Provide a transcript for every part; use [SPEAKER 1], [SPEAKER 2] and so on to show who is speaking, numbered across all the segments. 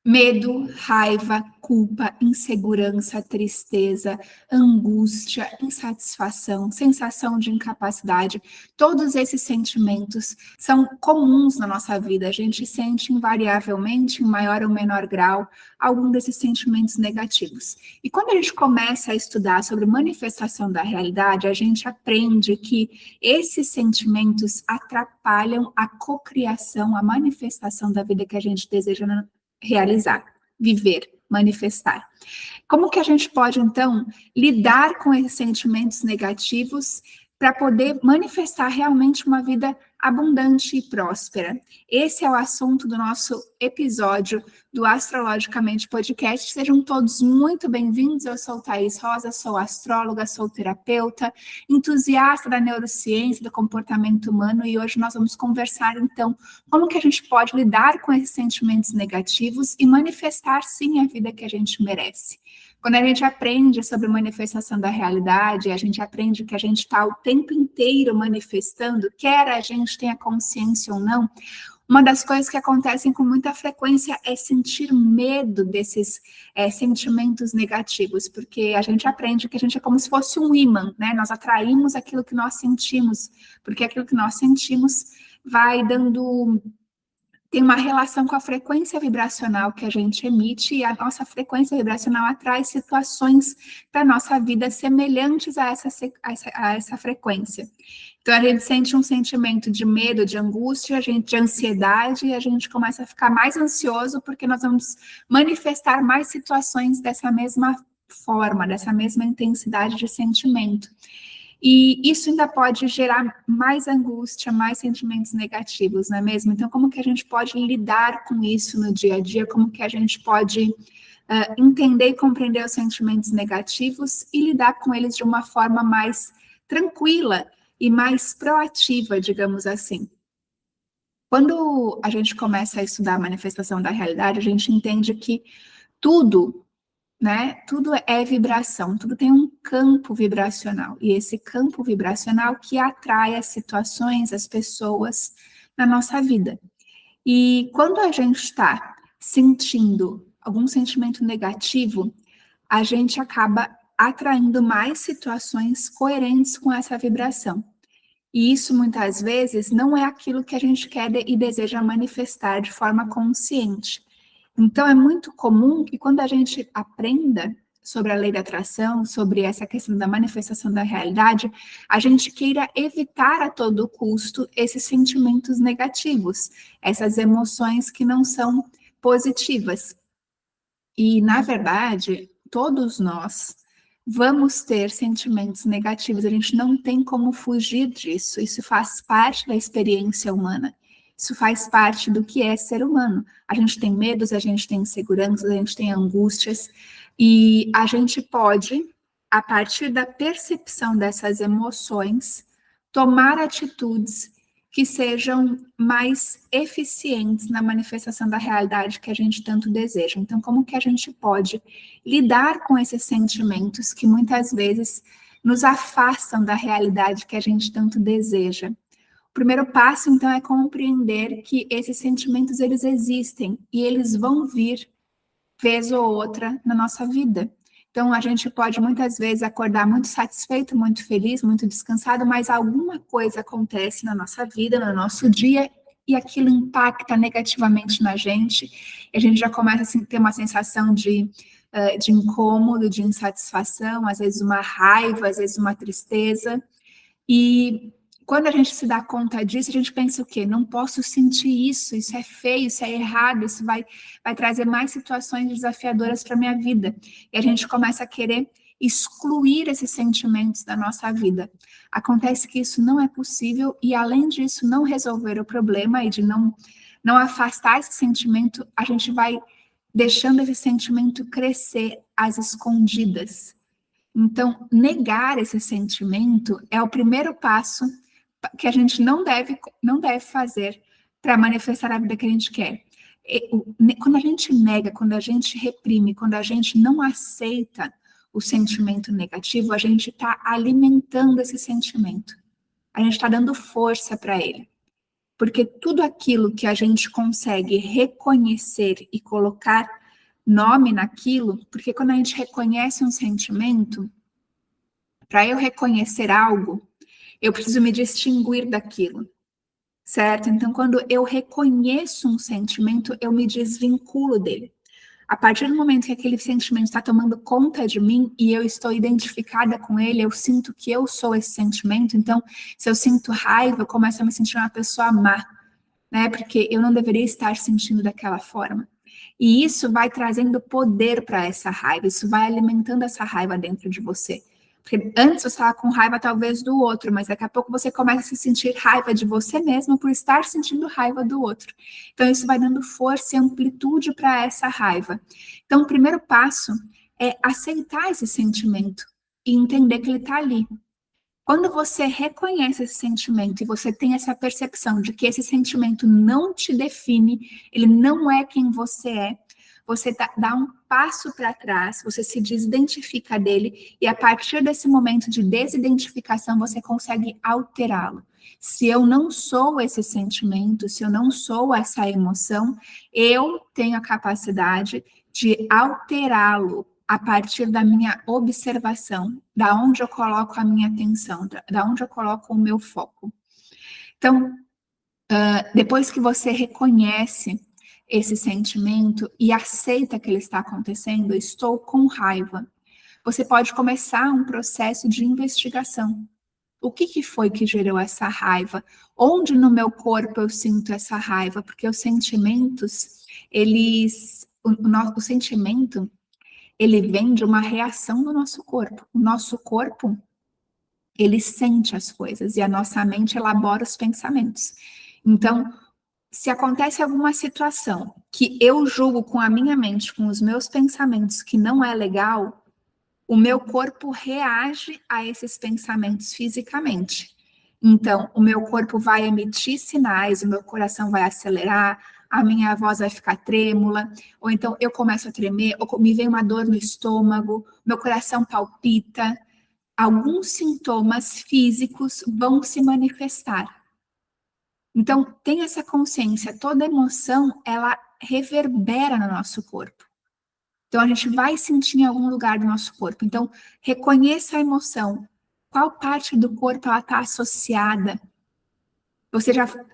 [SPEAKER 1] Medo, raiva, culpa, insegurança, tristeza, angústia, insatisfação, sensação de incapacidade, todos esses sentimentos são comuns na nossa vida. A gente sente invariavelmente, em maior ou menor grau, algum desses sentimentos negativos. E quando a gente começa a estudar sobre manifestação da realidade, a gente aprende que esses sentimentos atrapalham a cocriação, a manifestação da vida que a gente deseja realizar, viver, manifestar. Como que a gente pode, então, lidar com esses sentimentos negativos para poder manifestar realmente uma vida abundante e próspera? Esse é o assunto do nosso episódio do Astrologicamente Podcast. Sejam todos muito bem-vindos. Eu sou Thaís Rosa, sou astróloga, sou terapeuta, entusiasta da neurociência, do comportamento humano, e hoje nós vamos conversar, então, como que a gente pode lidar com esses sentimentos negativos e manifestar, sim, a vida que a gente merece. Quando a gente aprende sobre manifestação da realidade, a gente aprende que a gente está o tempo inteiro manifestando, quer a gente tenha consciência ou não, uma das coisas que acontecem com muita frequência é sentir medo desses sentimentos negativos, porque a gente aprende que a gente é como se fosse um ímã, né? Nós atraímos aquilo que nós sentimos, porque aquilo que nós sentimos vai tem uma relação com a frequência vibracional que a gente emite, e a nossa frequência vibracional atrai situações para a nossa vida semelhantes a essa frequência. Então, a gente sente um sentimento de medo, de angústia, de ansiedade, e a gente começa a ficar mais ansioso porque nós vamos manifestar mais situações dessa mesma forma, dessa mesma intensidade de sentimento. E isso ainda pode gerar mais angústia, mais sentimentos negativos, não é mesmo? Então, como que a gente pode lidar com isso no dia a dia? Como que a gente pode entender e compreender os sentimentos negativos e lidar com eles de uma forma mais tranquila e mais proativa, digamos assim? Quando a gente começa a estudar a manifestação da realidade, a gente entende que tudo, né? Tudo é vibração, tudo tem um campo vibracional, e esse campo vibracional que atrai as situações, as pessoas na nossa vida. E quando a gente está sentindo algum sentimento negativo, a gente acaba atraindo mais situações coerentes com essa vibração. E isso, muitas vezes, não é aquilo que a gente quer e deseja manifestar de forma consciente. Então, é muito comum que quando a gente aprenda sobre a lei da atração, sobre essa questão da manifestação da realidade, a gente queira evitar a todo custo esses sentimentos negativos, essas emoções que não são positivas. E, na verdade, todos nós vamos ter sentimentos negativos, a gente não tem como fugir disso, isso faz parte da experiência humana. Isso faz parte do que é ser humano. A gente tem medos, a gente tem inseguranças, a gente tem angústias, e a gente pode, a partir da percepção dessas emoções, tomar atitudes que sejam mais eficientes na manifestação da realidade que a gente tanto deseja. Então, como que a gente pode lidar com esses sentimentos que muitas vezes nos afastam da realidade que a gente tanto deseja? O primeiro passo, então, é compreender que esses sentimentos, eles existem e eles vão vir, vez ou outra, na nossa vida. Então, a gente pode muitas vezes acordar muito satisfeito, muito feliz, muito descansado, mas alguma coisa acontece na nossa vida, no nosso dia, e aquilo impacta negativamente na gente, e a gente já começa a ter uma sensação de incômodo, de insatisfação, às vezes uma raiva, às vezes uma tristeza, e quando a gente se dá conta disso, a gente pensa o quê? Não posso sentir isso, isso é feio, isso é errado, isso vai trazer mais situações desafiadoras para a minha vida. E a gente começa a querer excluir esses sentimentos da nossa vida. Acontece que isso não é possível e, além disso, não resolver o problema e de não afastar esse sentimento, a gente vai deixando esse sentimento crescer às escondidas. Então, negar esse sentimento é o primeiro passo que a gente não deve fazer para manifestar a vida que a gente quer. Quando a gente nega, quando a gente reprime, quando a gente não aceita o sentimento negativo, a gente está alimentando esse sentimento. A gente está dando força para ele. porque tudo aquilo que a gente consegue reconhecer e colocar nome naquilo, porque quando a gente reconhece um sentimento, para eu reconhecer algo, eu preciso me distinguir daquilo, certo? Então, quando eu reconheço um sentimento, eu me desvinculo dele. A partir do momento que aquele sentimento está tomando conta de mim e eu estou identificada com ele, eu sinto que eu sou esse sentimento. Então, se eu sinto raiva, eu começo a me sentir uma pessoa má, né? Porque eu não deveria estar sentindo daquela forma. E isso vai trazendo poder para essa raiva, isso vai alimentando essa raiva dentro de você. Porque antes você estava com raiva talvez do outro, mas daqui a pouco você começa a se sentir raiva de você mesmo por estar sentindo raiva do outro. Então isso vai dando força e amplitude para essa raiva. Então o primeiro passo é aceitar esse sentimento e entender que ele está ali. Quando você reconhece esse sentimento e você tem essa percepção de que esse sentimento não te define, ele não é quem você dá um passo para trás, você se desidentifica dele e a partir desse momento de desidentificação você consegue alterá-lo. Se eu não sou esse sentimento, se eu não sou essa emoção, eu tenho a capacidade de alterá-lo a partir da minha observação, da onde eu coloco a minha atenção, da onde eu coloco o meu foco. Então, depois que você reconhece esse sentimento e aceita que ele está acontecendo, estou com raiva, você pode começar um processo de investigação. O que foi que gerou essa raiva? Onde no meu corpo eu sinto essa raiva? Porque os sentimentos, o sentimento, ele vem de uma reação do nosso corpo. O nosso corpo, ele sente as coisas e a nossa mente elabora os pensamentos. Então, se acontece alguma situação que eu julgo com a minha mente, com os meus pensamentos, que não é legal, o meu corpo reage a esses pensamentos fisicamente. Então, o meu corpo vai emitir sinais, o meu coração vai acelerar, a minha voz vai ficar trêmula, ou então eu começo a tremer, ou me vem uma dor no estômago, meu coração palpita. Alguns sintomas físicos vão se manifestar. Então, tem essa consciência, toda emoção, ela reverbera no nosso corpo. Então, a gente vai sentir em algum lugar do nosso corpo. Então, reconheça a emoção. Qual parte do corpo ela está associada?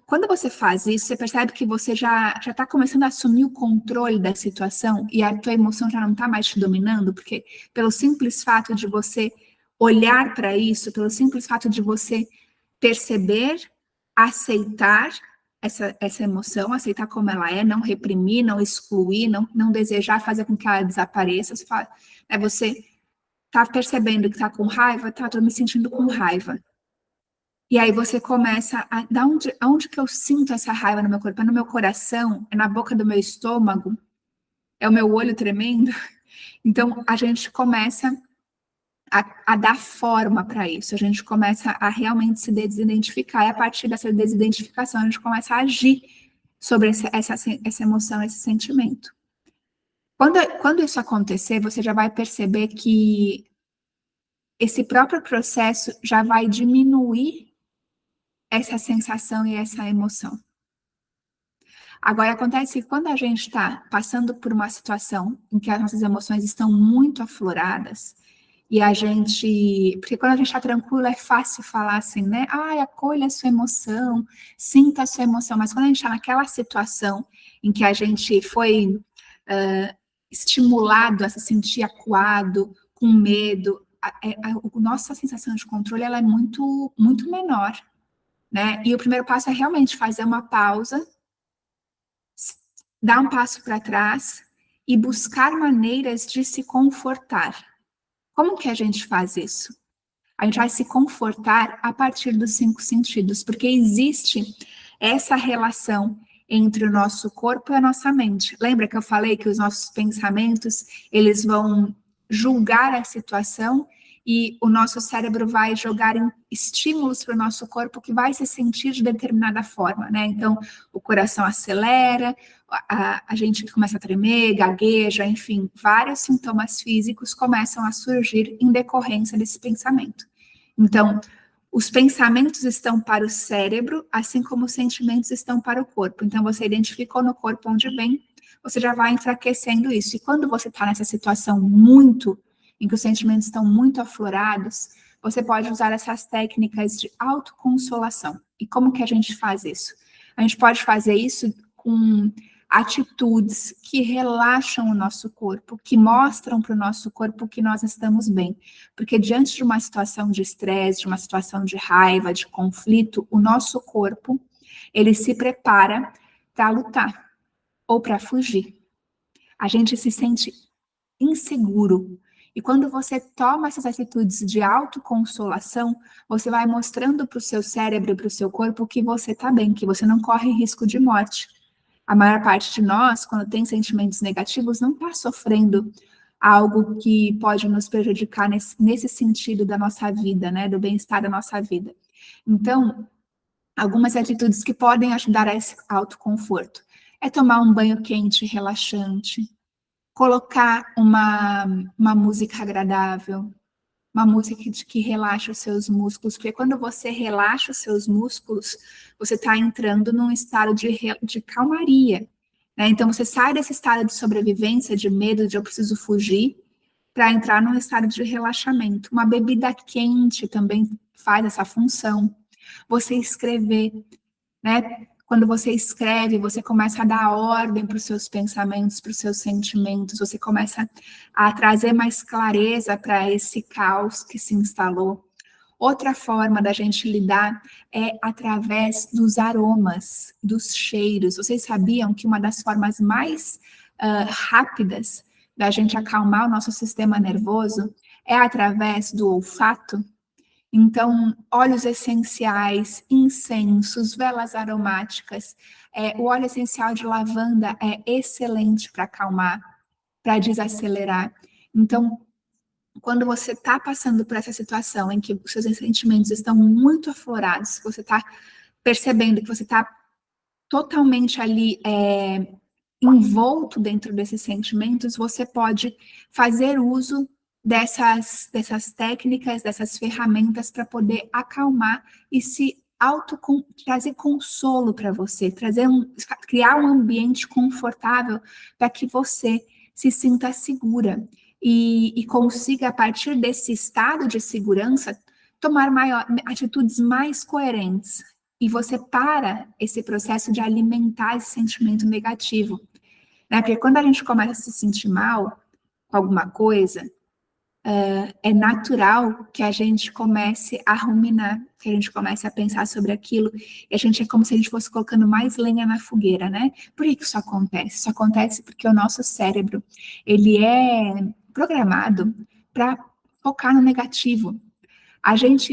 [SPEAKER 1] Quando você faz isso, você percebe que você já está começando a assumir o controle da situação e a tua emoção já não está mais te dominando, porque pelo simples fato de você olhar para isso, pelo simples fato de você perceber, aceitar essa emoção, aceitar como ela é, não reprimir, não excluir, não desejar fazer com que ela desapareça. Você está percebendo que está com raiva? Tá, estou me sentindo com raiva. E aí você começa aonde que eu sinto essa raiva no meu corpo? É no meu coração? É na boca do meu estômago? É o meu olho tremendo? Então, a gente começa a dar forma para isso, a gente começa a realmente se desidentificar, e a partir dessa desidentificação a gente começa a agir sobre essa emoção, esse sentimento. Quando isso acontecer, você já vai perceber que esse próprio processo já vai diminuir essa sensação e essa emoção. Agora, acontece que quando a gente está passando por uma situação em que as nossas emoções estão muito afloradas, e a gente... Porque quando a gente está tranquilo, é fácil falar assim, né? Ai, acolha a sua emoção, sinta a sua emoção. Mas quando a gente está naquela situação em que a gente foi estimulado a se sentir acuado, com medo, a nossa sensação de controle ela é muito, muito menor, né? E o primeiro passo é realmente fazer uma pausa, dar um passo para trás e buscar maneiras de se confortar. Como que a gente faz isso? A gente vai se confortar a partir dos 5 sentidos, porque existe essa relação entre o nosso corpo e a nossa mente. Lembra que eu falei que os nossos pensamentos, eles vão julgar a situação e o nosso cérebro vai jogar estímulos para o nosso corpo que vai se sentir de determinada forma, né? Então, o coração acelera, a gente começa a tremer, gagueja, enfim, vários sintomas físicos começam a surgir em decorrência desse pensamento. Então, Os pensamentos estão para o cérebro, assim como os sentimentos estão para o corpo. Então, você identificou no corpo onde vem, você já vai enfraquecendo isso. E quando você está nessa situação em que os sentimentos estão muito aflorados, você pode usar essas técnicas de autoconsolação. E como que a gente faz isso? A gente pode fazer isso com atitudes que relaxam o nosso corpo, que mostram para o nosso corpo que nós estamos bem. Porque diante de uma situação de estresse, de uma situação de raiva, de conflito, o nosso corpo, ele se prepara para lutar ou para fugir. A gente se sente inseguro. E quando você toma essas atitudes de autoconsolação, você vai mostrando para o seu cérebro e para o seu corpo que você está bem, que você não corre risco de morte. A maior parte de nós, quando tem sentimentos negativos, não está sofrendo algo que pode nos prejudicar nesse sentido da nossa vida, né, do bem-estar da nossa vida. Então, algumas atitudes que podem ajudar a esse autoconforto é tomar um banho quente, relaxante, colocar uma música agradável, uma música que relaxa os seus músculos, porque quando você relaxa os seus músculos, você está entrando num estado de calmaria, né? Então, você sai desse estado de sobrevivência, de medo, de eu preciso fugir, para entrar num estado de relaxamento. Uma bebida quente também faz essa função. Você escrever, né? Quando você escreve, você começa a dar ordem para os seus pensamentos, para os seus sentimentos, você começa a trazer mais clareza para esse caos que se instalou. Outra forma da gente lidar é através dos aromas, dos cheiros. Vocês sabiam que uma das formas mais rápidas da gente acalmar o nosso sistema nervoso é através do olfato? Então, óleos essenciais, incensos, velas aromáticas. O óleo essencial de lavanda é excelente para acalmar, para desacelerar. Então, quando você está passando por essa situação em que os seus sentimentos estão muito aflorados, que você está percebendo que você está totalmente ali envolto dentro desses sentimentos, você pode fazer uso dessas técnicas, dessas ferramentas para poder acalmar e trazer consolo para você, criar um ambiente confortável para que você se sinta segura e consiga, a partir desse estado de segurança, tomar atitudes mais coerentes. E você para esse processo de alimentar esse sentimento negativo, né? Porque quando a gente começa a se sentir mal com alguma coisa, é natural que a gente comece a ruminar, que a gente comece a pensar sobre aquilo, e a gente é como se a gente fosse colocando mais lenha na fogueira, né? Por que isso acontece? Isso acontece porque o nosso cérebro, ele é programado para focar no negativo.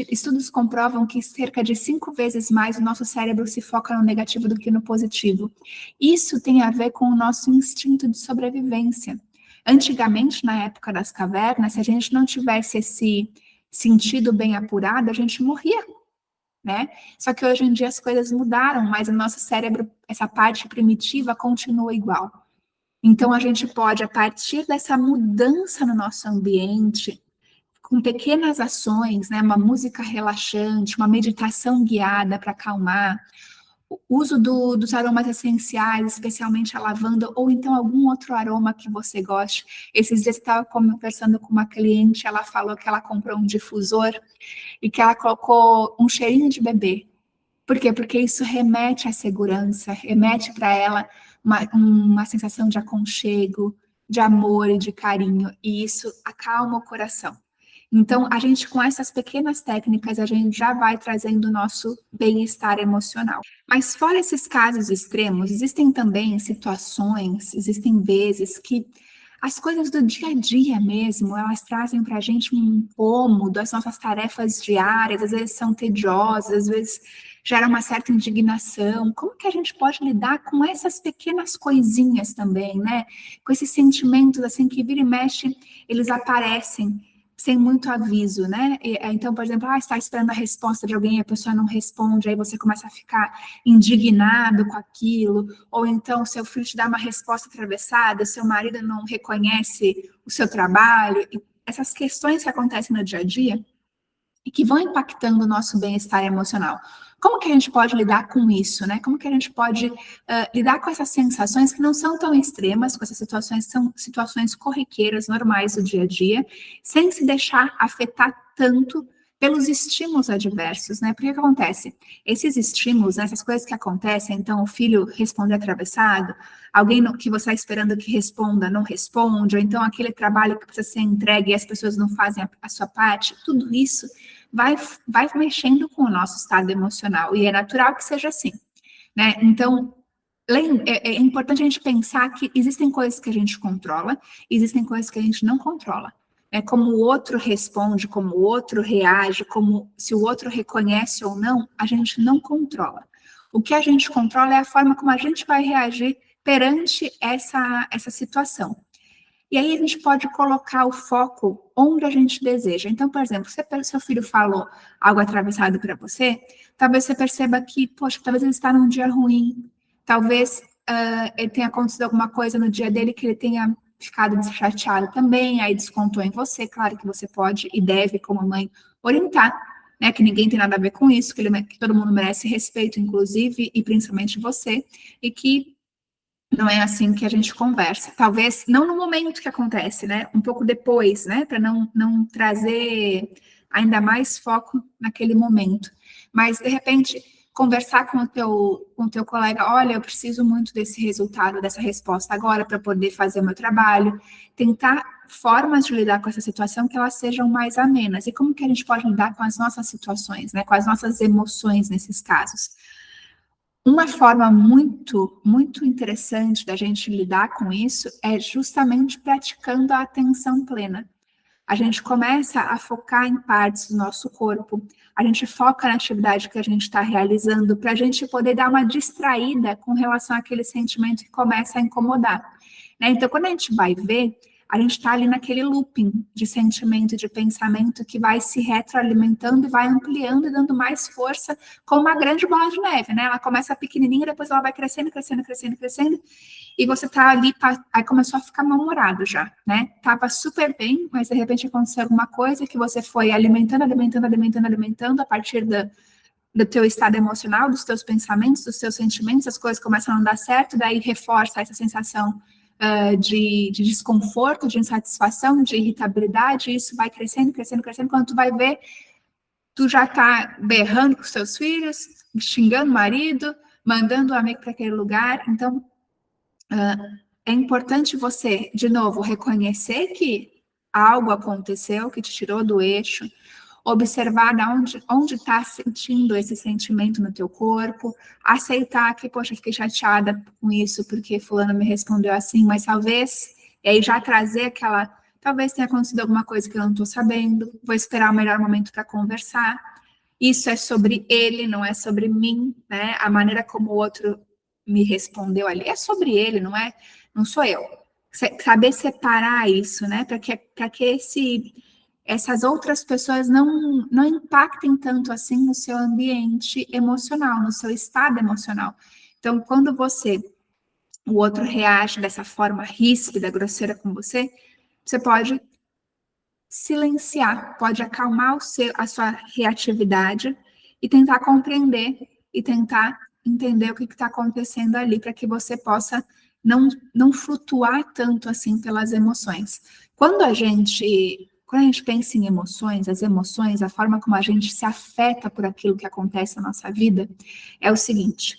[SPEAKER 1] Estudos comprovam que cerca de 5 vezes mais o nosso cérebro se foca no negativo do que no positivo. Isso tem a ver com o nosso instinto de sobrevivência. Antigamente, na época das cavernas, se a gente não tivesse esse sentido bem apurado, a gente morria, né? Só que hoje em dia as coisas mudaram, mas o nosso cérebro, essa parte primitiva, continua igual. Então, a gente pode, a partir dessa mudança no nosso ambiente, com pequenas ações, né, uma música relaxante, uma meditação guiada para acalmar, o uso dos aromas essenciais, especialmente a lavanda, ou então algum outro aroma que você goste. Esses dias eu estava conversando com uma cliente, ela falou que ela comprou um difusor e que ela colocou um cheirinho de bebê. Por quê? Porque isso remete à segurança, remete para ela uma sensação de aconchego, de amor e de carinho, e isso acalma o coração. Então, a gente, com essas pequenas técnicas, a gente já vai trazendo o nosso bem-estar emocional. Mas fora esses casos extremos, existem também situações, existem vezes que as coisas do dia a dia mesmo, elas trazem para a gente um incômodo, as nossas tarefas diárias, às vezes são tediosas, às vezes gera uma certa indignação. Como que a gente pode lidar com essas pequenas coisinhas também, né? Com esses sentimentos, assim, que vira e mexe, eles aparecem sem muito aviso, né? Então, por exemplo, está esperando a resposta de alguém, a pessoa não responde, aí você começa a ficar indignado com aquilo, ou então seu filho te dá uma resposta atravessada, seu marido não reconhece o seu trabalho, e essas questões que acontecem no dia a dia, e que vão impactando o nosso bem-estar emocional. Como que a gente pode lidar com isso, né? Como que a gente pode lidar com essas sensações que não são tão extremas, com essas situações, são situações corriqueiras, normais do dia a dia, sem se deixar afetar tanto pelos estímulos adversos, né? Porque o que acontece? Esses estímulos, né, essas coisas que acontecem, então o filho responde atravessado, alguém que você está esperando que responda não responde, ou então aquele trabalho que precisa ser entregue e as pessoas não fazem a sua parte, tudo isso vai mexendo com o nosso estado emocional, e é natural que seja assim, né? Então, é importante a gente pensar que existem coisas que a gente controla, existem coisas que a gente não controla. É como o outro responde, como o outro reage, como se o outro reconhece ou não, a gente não controla. O que a gente controla é a forma como a gente vai reagir perante essa situação. E aí a gente pode colocar o foco onde a gente deseja. Então, por exemplo, se seu filho falou algo atravessado para você, talvez você perceba que, poxa, talvez ele está num dia ruim, talvez ele tenha acontecido alguma coisa no dia dele que ele tenha ficado chateado também, aí descontou em você. Claro que você pode e deve, como mãe, orientar, né, que ninguém tem nada a ver com isso, que todo mundo merece respeito, inclusive, e principalmente você, e que não é assim que a gente conversa. Talvez não no momento que acontece, né? Um pouco depois, né? Para não trazer ainda mais foco naquele momento. Mas, de repente, conversar com o teu colega, olha, eu preciso muito desse resultado, dessa resposta agora para poder fazer o meu trabalho. Tentar formas de lidar com essa situação que elas sejam mais amenas. E como que a gente pode lidar com as nossas situações, né? Com as nossas emoções nesses casos? Uma forma muito interessante da gente lidar com isso é justamente praticando a atenção plena. A gente começa a focar em partes do nosso corpo, a gente foca na atividade que a gente está realizando, para a gente poder dar uma distraída com relação àquele sentimento que começa a incomodar, né? Então, quando a gente vai ver, a gente está ali naquele looping de sentimento, de pensamento que vai se retroalimentando e vai ampliando e dando mais força, como uma grande bola de neve, né? Ela começa pequenininha, depois ela vai crescendo, crescendo, crescendo, crescendo, e você tá ali, aí começou a ficar mal-humorado já, né? Tava super bem, mas de repente aconteceu alguma coisa que você foi alimentando, alimentando, alimentando, alimentando a partir do teu estado emocional, dos teus pensamentos, dos teus sentimentos, as coisas começam a não dar certo, daí reforça essa sensação de desconforto, de insatisfação, de irritabilidade, e isso vai crescendo, crescendo, crescendo, quando tu vai ver, tu já tá berrando com os teus filhos, xingando o marido, mandando o amigo para aquele lugar. Então, é importante você, de novo, reconhecer que algo aconteceu que te tirou do eixo, observar onde está sentindo esse sentimento no teu corpo, aceitar que, poxa, fiquei chateada com isso porque fulano me respondeu assim, mas talvez, e aí já trazer talvez tenha acontecido alguma coisa que eu não estou sabendo, vou esperar o melhor momento para conversar. Isso é sobre ele, não é sobre mim, né? A maneira como o outro me respondeu ali é sobre ele, não sou eu. Saber separar isso, né? Para que essas outras pessoas não impactem tanto assim no seu ambiente emocional, no seu estado emocional. Então, quando o outro reage dessa forma ríspida, grosseira com você, você pode silenciar, pode acalmar a sua reatividade e tentar compreender e tentar entender o que está acontecendo ali para que você possa não flutuar tanto assim pelas emoções. Quando a gente pensa em emoções, as emoções, a forma como a gente se afeta por aquilo que acontece na nossa vida, é o seguinte: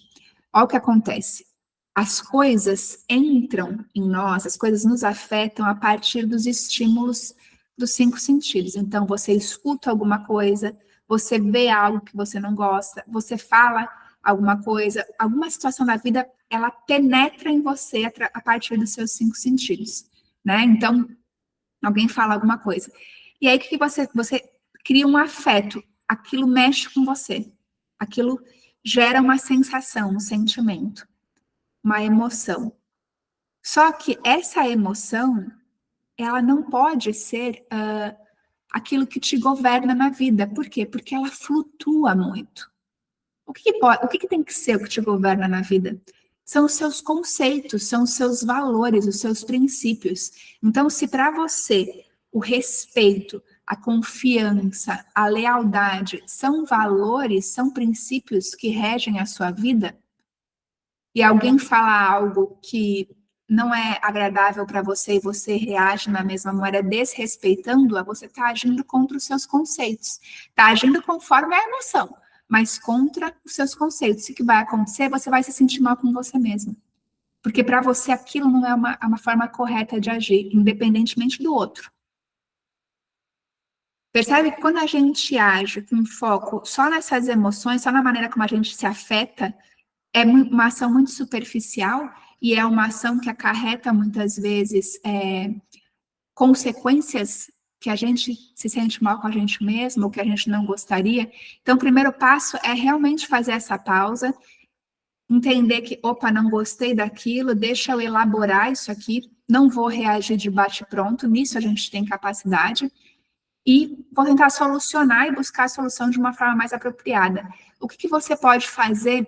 [SPEAKER 1] olha o que acontece. As coisas entram em nós, as coisas nos afetam a partir dos estímulos dos 5 sentidos. Então, você escuta alguma coisa, você vê algo que você não gosta, você fala alguma coisa, alguma situação da vida, ela penetra em você a partir dos seus 5 sentidos, né? Então, alguém fala alguma coisa. E aí, o que você cria um afeto, aquilo mexe com você, aquilo gera uma sensação, um sentimento, uma emoção. Só que essa emoção, ela não pode ser aquilo que te governa na vida. Por quê? Porque ela flutua muito. O que tem que ser o que te governa na vida? São os seus conceitos, são os seus valores, os seus princípios. Então, se para você o respeito a confiança, a lealdade, são valores, são princípios que regem a sua vida? E alguém fala algo que não é agradável para você e você reage na mesma moeda desrespeitando-a, você está agindo contra os seus conceitos. Está agindo conforme a emoção, mas contra os seus conceitos. O que vai acontecer? Você vai se sentir mal com você mesmo. Porque para você aquilo não é uma forma correta de agir, independentemente do outro. Percebe que quando a gente age com foco só nessas emoções, só na maneira como a gente se afeta, é uma ação muito superficial e é uma ação que acarreta muitas vezes consequências que a gente se sente mal com a gente mesmo, ou que a gente não gostaria. Então, o primeiro passo é realmente fazer essa pausa, entender que, opa, não gostei daquilo, deixa eu elaborar isso aqui, não vou reagir de bate-pronto, nisso a gente tem capacidade, e vou tentar solucionar e buscar a solução de uma forma mais apropriada. O que você pode fazer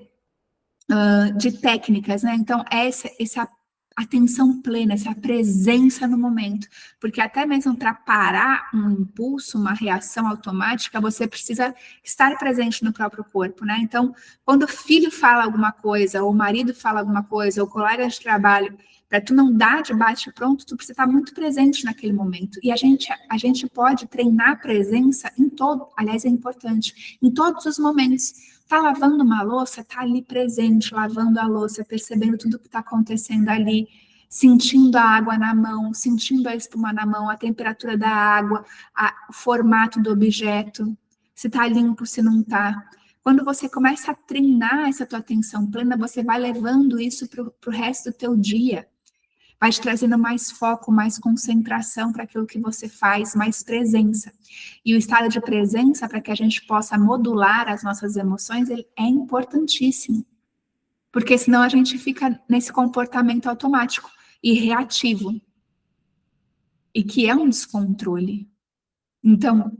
[SPEAKER 1] de técnicas, né? Então, essa atenção plena, essa presença no momento, porque até mesmo para parar um impulso, uma reação automática, você precisa estar presente no próprio corpo, né? Então, quando o filho fala alguma coisa, ou o marido fala alguma coisa, ou o colega de trabalho, para tu não dar de bate pronto, tu precisa estar muito presente naquele momento. E a gente pode treinar a presença em todo, aliás, é importante, em todos os momentos. Tá lavando uma louça, tá ali presente, lavando a louça, percebendo tudo que está acontecendo ali, sentindo a água na mão, sentindo a espuma na mão, a temperatura da água, o formato do objeto, se tá limpo, se não tá. Quando você começa a treinar essa tua atenção plena, você vai levando isso pro resto do teu dia. Vai te trazendo mais foco, mais concentração para aquilo que você faz, mais presença. E o estado de presença, para que a gente possa modular as nossas emoções, ele é importantíssimo. Porque senão a gente fica nesse comportamento automático e reativo. E que é um descontrole. Então,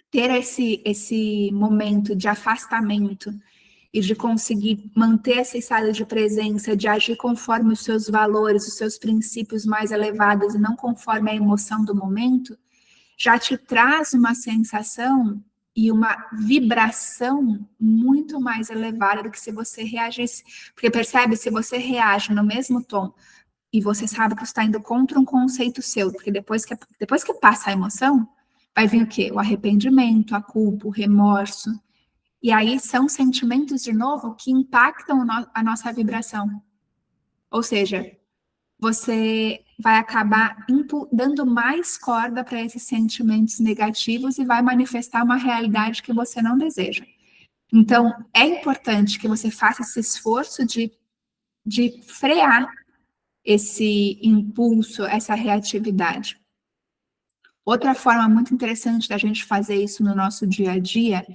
[SPEAKER 1] ter esse momento de afastamento e de conseguir manter esse estado de presença, de agir conforme os seus valores, os seus princípios mais elevados e não conforme a emoção do momento, já te traz uma sensação e uma vibração muito mais elevada do que se você reagisse. Porque percebe, se você reage no mesmo tom e você sabe que está indo contra um conceito seu, porque depois que passa a emoção, vai vir o quê? O arrependimento, a culpa, o remorso. E aí são sentimentos, de novo, que impactam a nossa vibração. Ou seja, você vai acabar dando mais corda para esses sentimentos negativos e vai manifestar uma realidade que você não deseja. Então, é importante que você faça esse esforço de frear esse impulso, essa reatividade. Outra forma muito interessante da gente fazer isso no nosso dia a dia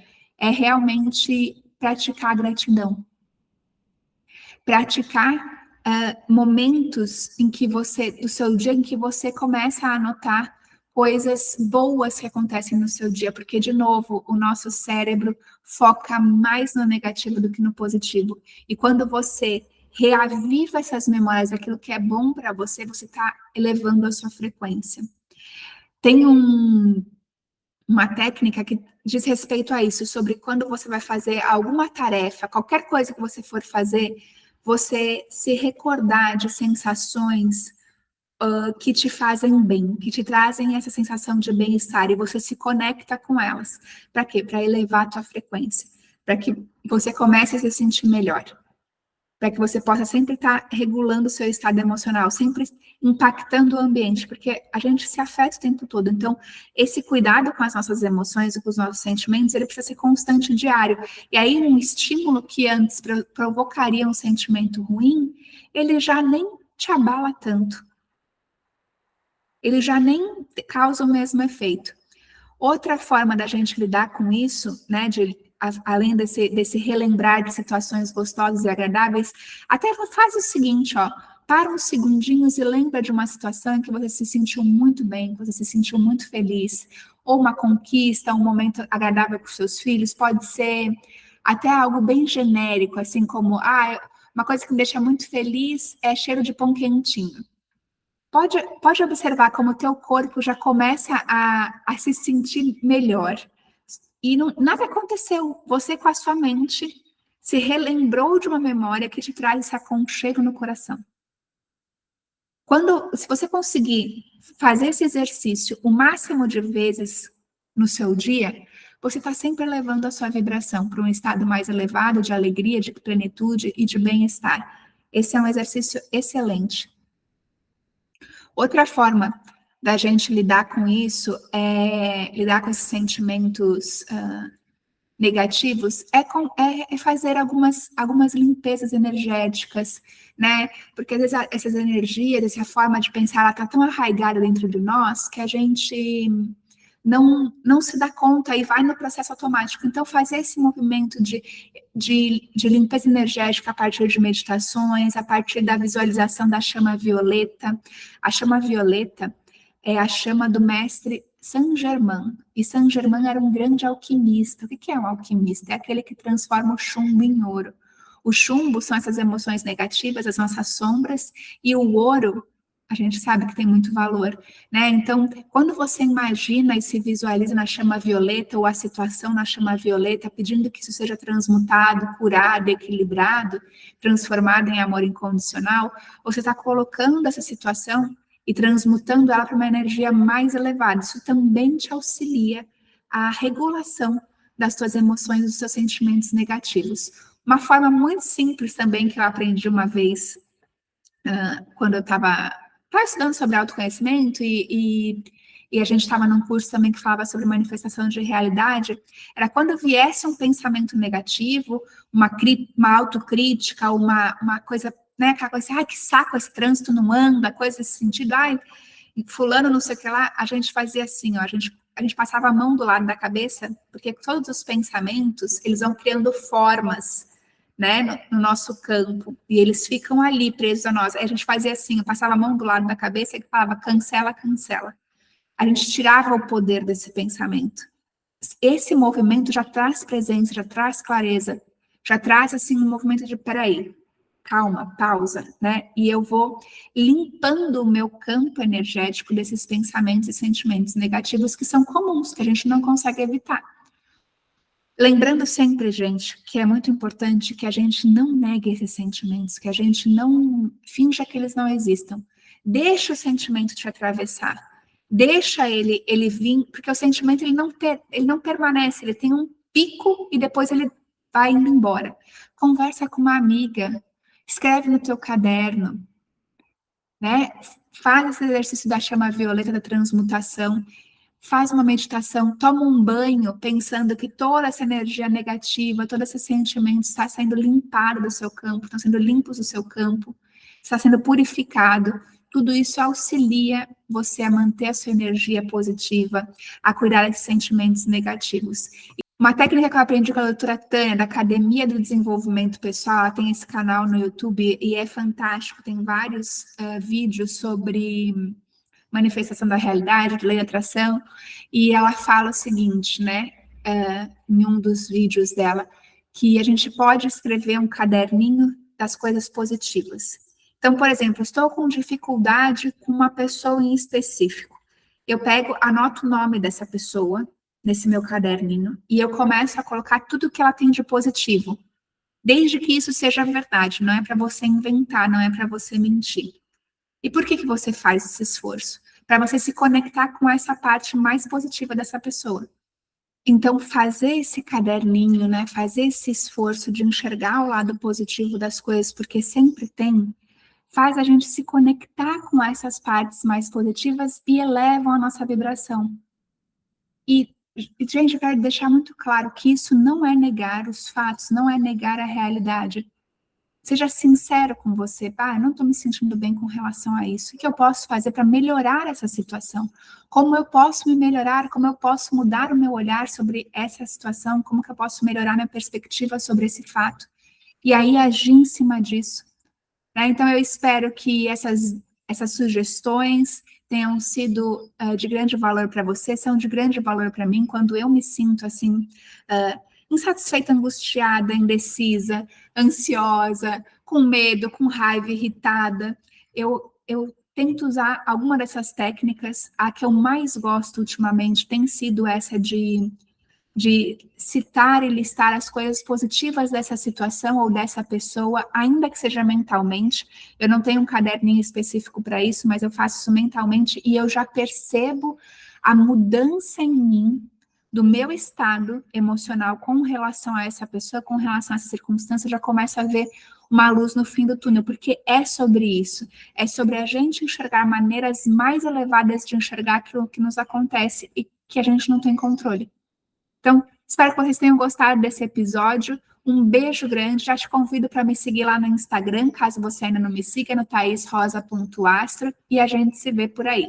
[SPEAKER 1] é realmente praticar a gratidão. Praticar momentos em que do seu dia, em que você começa a anotar coisas boas que acontecem no seu dia, porque, de novo, o nosso cérebro foca mais no negativo do que no positivo. E quando você reaviva essas memórias, aquilo que é bom para você, você está elevando a sua frequência. Tem uma técnica que diz respeito a isso, sobre quando você vai fazer alguma tarefa, qualquer coisa que você for fazer, você se recordar de sensações que te fazem bem, que te trazem essa sensação de bem-estar, e você se conecta com elas. Para quê? Para elevar a tua frequência, para que você comece a se sentir melhor, para que você possa sempre estar regulando o seu estado emocional, sempre impactando o ambiente, porque a gente se afeta o tempo todo. Então, esse cuidado com as nossas emoções e com os nossos sentimentos, ele precisa ser constante e diário. E aí, um estímulo que antes provocaria um sentimento ruim, ele já nem te abala tanto. Ele já nem causa o mesmo efeito. Outra forma da gente lidar com isso, né, além desse relembrar de situações gostosas e agradáveis, até faz o seguinte, ó, para uns segundinhos e lembra de uma situação em que você se sentiu muito bem, que você se sentiu muito feliz, ou uma conquista, um momento agradável com seus filhos, pode ser até algo bem genérico, assim como, uma coisa que me deixa muito feliz é cheiro de pão quentinho. Pode observar como o teu corpo já começa a se sentir melhor. E nada aconteceu. Você, com a sua mente, se relembrou de uma memória que te traz esse aconchego no coração. Se você conseguir fazer esse exercício o máximo de vezes no seu dia, você está sempre elevando a sua vibração para um estado mais elevado de alegria, de plenitude e de bem-estar. Esse é um exercício excelente. Outra forma da gente lidar com isso, lidar com esses sentimentos negativos, é fazer algumas limpezas energéticas, né? Porque às vezes essas energias, essa forma de pensar, ela está tão arraigada dentro de nós que a gente não se dá conta e vai no processo automático. Então, fazer esse movimento de limpeza energética a partir de meditações, a partir da visualização da chama violeta. A chama violeta é a chama do mestre Saint-Germain. E Saint-Germain era um grande alquimista. O que é um alquimista? É aquele que transforma o chumbo em ouro. O chumbo são essas emoções negativas, as nossas sombras, e o ouro, a gente sabe que tem muito valor, né? Então, quando você imagina e se visualiza na chama violeta, ou a situação na chama violeta, pedindo que isso seja transmutado, curado, equilibrado, transformado em amor incondicional, você está colocando essa situação e transmutando ela para uma energia mais elevada. Isso também te auxilia à regulação das tuas emoções, dos seus sentimentos negativos. Uma forma muito simples também que eu aprendi uma vez, quando eu estava estudando sobre autoconhecimento e a gente estava num curso também que falava sobre manifestação de realidade, era quando viesse um pensamento negativo, uma autocrítica, uma coisa, né, aquela coisa assim, ai, que saco, esse trânsito não anda, coisa nesse sentido, ai, fulano não sei o que lá, a gente fazia assim, ó, a gente passava a mão do lado da cabeça, porque todos os pensamentos, eles vão criando formas, né, no nosso campo, e eles ficam ali presos a nós. Aí a gente fazia assim, eu passava a mão do lado da cabeça e falava, cancela, cancela. A gente tirava o poder desse pensamento. Esse movimento já traz presença, já traz clareza, já traz, assim, um movimento de, peraí, calma, pausa, né, e eu vou limpando o meu campo energético desses pensamentos e sentimentos negativos que são comuns, que a gente não consegue evitar. Lembrando sempre, gente, que é muito importante que a gente não negue esses sentimentos, que a gente não finja que eles não existam. Deixa o sentimento te atravessar. Deixa ele vir, porque o sentimento ele não permanece, ele tem um pico e depois ele vai indo embora. Conversa com uma amiga, escreve no teu caderno, né? Faz esse exercício da chama violeta da transmutação. Faz uma meditação, toma um banho pensando que toda essa energia negativa, todo esse sentimento está sendo limpado do seu campo, estão sendo limpos do seu campo, está sendo purificado. Tudo isso auxilia você a manter a sua energia positiva, a cuidar desses sentimentos negativos. Uma técnica que eu aprendi com a doutora Tânia, da Academia do Desenvolvimento Pessoal, ela tem esse canal no YouTube e é fantástico, tem vários vídeos sobre manifestação da realidade, de lei da atração, e ela fala o seguinte, né, em um dos vídeos dela, que a gente pode escrever um caderninho das coisas positivas. Então, por exemplo, estou com dificuldade com uma pessoa em específico. Eu anoto o nome dessa pessoa nesse meu caderninho e eu começo a colocar tudo que ela tem de positivo, desde que isso seja verdade, não é para você inventar, não é para você mentir. E por que você faz esse esforço? Para você se conectar com essa parte mais positiva dessa pessoa. Então, fazer esse caderninho, né, fazer esse esforço de enxergar o lado positivo das coisas, porque sempre tem, faz a gente se conectar com essas partes mais positivas e elevam a nossa vibração. E, gente, eu quero deixar muito claro que isso não é negar os fatos, não é negar a realidade. Seja sincero com você, eu não estou me sentindo bem com relação a isso. O que eu posso fazer para melhorar essa situação? Como eu posso me melhorar? Como eu posso mudar o meu olhar sobre essa situação? Como que eu posso melhorar minha perspectiva sobre esse fato? E aí agir em cima disso. Né? Então eu espero que essas sugestões tenham sido de grande valor para você, são de grande valor para mim, quando eu me sinto assim, insatisfeita, angustiada, indecisa, ansiosa, com medo, com raiva, irritada, eu tento usar alguma dessas técnicas. A que eu mais gosto ultimamente tem sido essa de citar e listar as coisas positivas dessa situação ou dessa pessoa, ainda que seja mentalmente. Eu não tenho um caderninho específico para isso, mas eu faço isso mentalmente e eu já percebo a mudança em mim do meu estado emocional com relação a essa pessoa, com relação a essa circunstância, eu já começo a ver uma luz no fim do túnel, porque é sobre isso, é sobre a gente enxergar maneiras mais elevadas de enxergar aquilo que nos acontece e que a gente não tem controle. Então, espero que vocês tenham gostado desse episódio. Um beijo grande. Já te convido para me seguir lá no Instagram, caso você ainda não me siga, no thaisrosa.astro, e a gente se vê por aí.